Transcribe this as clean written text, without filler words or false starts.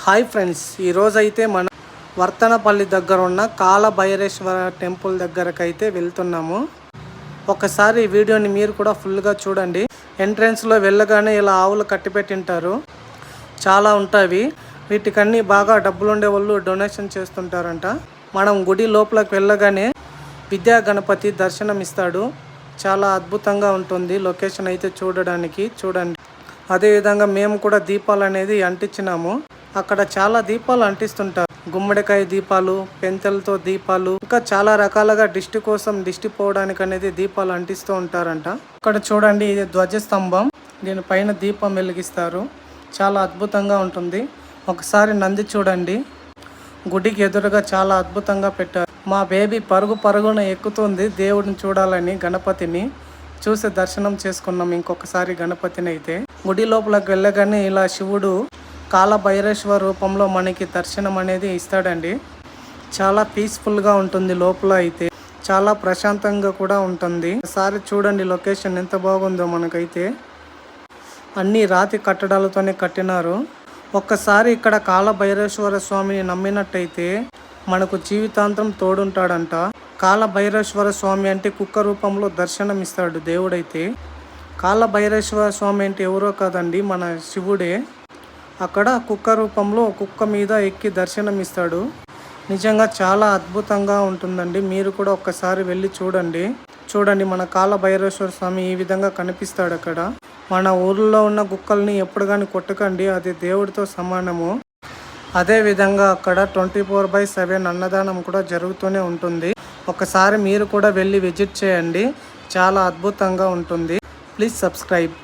Hi friends, ఈరోజైతే మన వర్తనపల్లి దగ్గర ఉన్న కాలభైరేశ్వర టెంపుల్ దగ్గరకైతే వెళ్తున్నాము. ఒకసారి ఈ వీడియోని మీరు కూడా ఫుల్గా చూడండి. ఎంట్రన్స్లో వెళ్ళగానే ఇలా ఆవులు కట్టిపెట్టింటారు, చాలా ఉంటాయి. వీటికన్నీ బాగా డబ్బులుండే వాళ్ళు డొనేషన్ చేస్తుంటారంట. మనం గుడి లోపలికి వెళ్ళగానే విద్యా గణపతి దర్శనం ఇస్తాడు. చాలా అద్భుతంగా ఉంటుంది లొకేషన్ అయితే చూడడానికి. చూడండి, అదేవిధంగా మేము కూడా దీపాలు అనేది అంటించినాము. అక్కడ చాలా దీపాలు అంటిస్తుంటారు. గుమ్మడికాయ దీపాలు, పెంతలతో దీపాలు, ఇంకా చాలా రకాలుగా దిష్టి కోసం దిష్టి పోవడానికి అనేది దీపాలు అంటిస్తూ ఉంటారంట. ఇక్కడ చూడండి, ఇది ధ్వజస్తంభం. దీనిపైన దీపం వెలిగిస్తారు. చాలా అద్భుతంగా ఉంటుంది. ఒకసారి నంది చూడండి, గుడికి ఎదురుగా చాలా అద్భుతంగా పెట్టారు. మా బేబీ పరుగున ఎక్కుతుంది దేవుడిని చూడాలని. గణపతిని చూసి దర్శనం చేసుకున్నాం ఇంకొకసారి గణపతిని అయితే. గుడి లోపలికి వెళ్ళగానే ఇలా శివుడు కాలభైరేశ్వర రూపంలో మనకి దర్శనం అనేది ఇస్తాడండి. చాలా పీస్ఫుల్గా ఉంటుంది లోపల అయితే, చాలా ప్రశాంతంగా కూడా ఉంటుంది. ఒకసారి చూడండి లొకేషన్ ఎంత బాగుందో. మనకైతే అన్ని రాతి కట్టడాలతోనే కట్టినారు. ఒక్కసారి ఇక్కడ కాలభైరేశ్వర స్వామిని నమ్మినట్టయితే మనకు జీవితాంతం తోడుంటాడంట. కాలభైరేశ్వర స్వామి అంటే కుక్క రూపంలో దర్శనం ఇస్తాడు దేవుడైతే. కాలభైరేశ్వర స్వామి అంటే ఎవరో కాదండి, మన శివుడే. అక్కడ కుక్క రూపంలో కుక్క మీద ఎక్కి దర్శనం ఇస్తాడు. నిజంగా చాలా అద్భుతంగా ఉంటుందండి. మీరు కూడా ఒక్కసారి వెళ్ళి చూడండి. మన కాలభైరేశ్వర స్వామి ఈ విధంగా కనిపిస్తాడు అక్కడ. మన ఊర్లో ఉన్న కుక్కల్ని ఎప్పుడు కానీ కొట్టకండి, అది దేవుడితో సమానము. అదేవిధంగా అక్కడ 24/7 అన్నదానం కూడా జరుగుతూనే ఉంటుంది. ఒకసారి మీరు కూడా వెళ్ళి విజిట్ చేయండి, చాలా అద్భుతంగా ఉంటుంది. Please subscribe.